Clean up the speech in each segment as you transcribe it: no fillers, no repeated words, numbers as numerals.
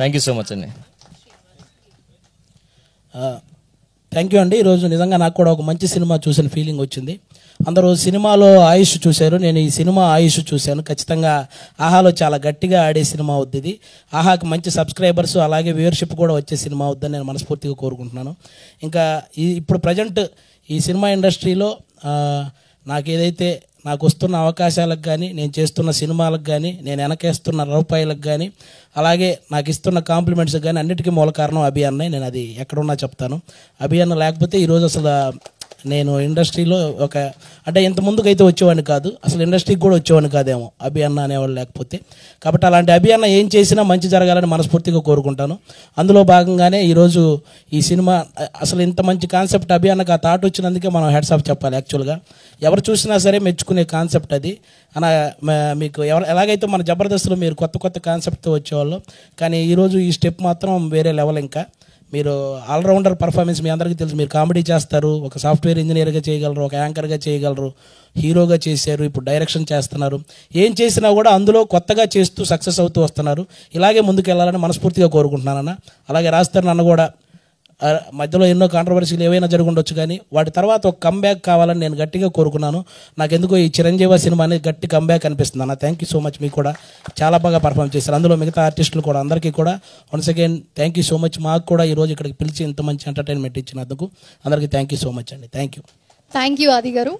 Thank you so much అండి. Thank you అండి. ఈరోజు నిజంగా నాకు కూడా ఒక మంచి సినిమా చూసిన ఫీలింగ్ వచ్చింది. అందరూ సినిమాలో ఆయుష్ చూశారు, నేను ఈ సినిమా ఆయుష్ చూశాను. ఖచ్చితంగా ఆహాలో చాలా గట్టిగా ఆడే సినిమా అవుద్ది ఇది. ఆహాకి మంచి సబ్స్క్రైబర్స్ అలాగే వ్యూవర్షిప్ కూడా వచ్చే సినిమా అవుద్దని నేను మనస్ఫూర్తిగా కోరుకుంటున్నాను. ఇంకా ఇప్పుడు ప్రజెంట్ ఈ సినిమా ఇండస్ట్రీలో నాకు వస్తున్న అవకాశాలకు కానీ, నేను చేస్తున్న సినిమాలకు కానీ, నేను వెనకేస్తున్న రూపాయలకు కానీ, అలాగే నాకు ఇస్తున్న కాంప్లిమెంట్స్కి కానీ అన్నిటికీ మూల కారణం అభి అన్నయ్య. నేను అది ఎక్కడున్నా చెప్తాను. అభి అన్న లేకపోతే ఈరోజు అసలు నేను ఇండస్ట్రీలో అంటే ఇంత ముందుకైతే వచ్చేవాడిని కాదు, అసలు ఇండస్ట్రీకి కూడా వచ్చేవాడిని కాదేమో అభి అన్న అనేవాళ్ళు లేకపోతే. కాబట్టి అలాంటి అభి అన్న ఏం చేసినా మంచి జరగాలని మనస్ఫూర్తిగా కోరుకుంటాను. అందులో భాగంగానే ఈరోజు ఈ సినిమా అసలు ఇంత మంచి కాన్సెప్ట్ అభి అన్నకు ఆ థాట్ వచ్చినందుకే మనం హెడ్స్ ఆఫ్ చెప్పాలి. యాక్చువల్గా ఎవరు చూసినా సరే మెచ్చుకునే కాన్సెప్ట్ అది. మీకు ఎలాగైతే మన జబర్దస్త్లో మీరు కొత్త కొత్త కాన్సెప్ట్తో వచ్చేవాళ్ళు, కానీ ఈరోజు ఈ స్టెప్ మాత్రం వేరే లెవెల్. ఇంకా మీరు ఆల్రౌండర్ పర్ఫార్మెన్స్ మీ అందరికీ తెలుసు. మీరు కామెడీ చేస్తారు, ఒక సాఫ్ట్వేర్ ఇంజనీర్గా చేయగలరు, ఒక యాంకర్గా చేయగలరు, హీరోగా చేశారు, ఇప్పుడు డైరెక్షన్ చేస్తున్నారు. ఏం చేసినా కూడా అందులో కొత్తగా చేస్తూ సక్సెస్ అవుతూ వస్తున్నారు. ఇలాగే ముందుకు వెళ్ళాలని మనస్ఫూర్తిగా కోరుకుంటున్నానన్న. అలాగే రాస్తారు నన్ను కూడా మధ్యలో ఎన్నో కాంట్రవర్సీలు ఏవైనా జరుగుండొచ్చు, కానీ వాటి తర్వాత ఒక కంబ్యాక్ కావాలని నేను గట్టిగా కోరుకున్నాను. నాకెందుకో ఈ చిరంజీవి సినిమా అనేది గట్టి కంబ్యాక్ అనిపిస్తుంది అన్న. Thank you so much. మీకు కూడా చాలా బాగా పర్ఫామ్ చేశారు, అందులో మిగతా ఆర్టిస్టులు కూడా. అందరికీ కూడా once again thank you so much. మాకు కూడా ఈరోజు ఇక్కడికి పిలిచి ఇంత మంచి ఎంటర్టైన్మెంట్ ఇచ్చినందుకు అందరికీ థ్యాంక్ యూ సో మచ్ అండి. Thank you. థ్యాంక్ యూ ఆది గారు.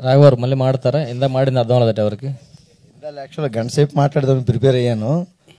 రాఘవారు మళ్ళీ మాడతారా? ఇందా మాడింది అర్థం అవ్వలేదట ఎవరికి. యాక్చువల్గా గంట సేపు మాట్లాడదామని ప్రిపేర్ అయ్యాను.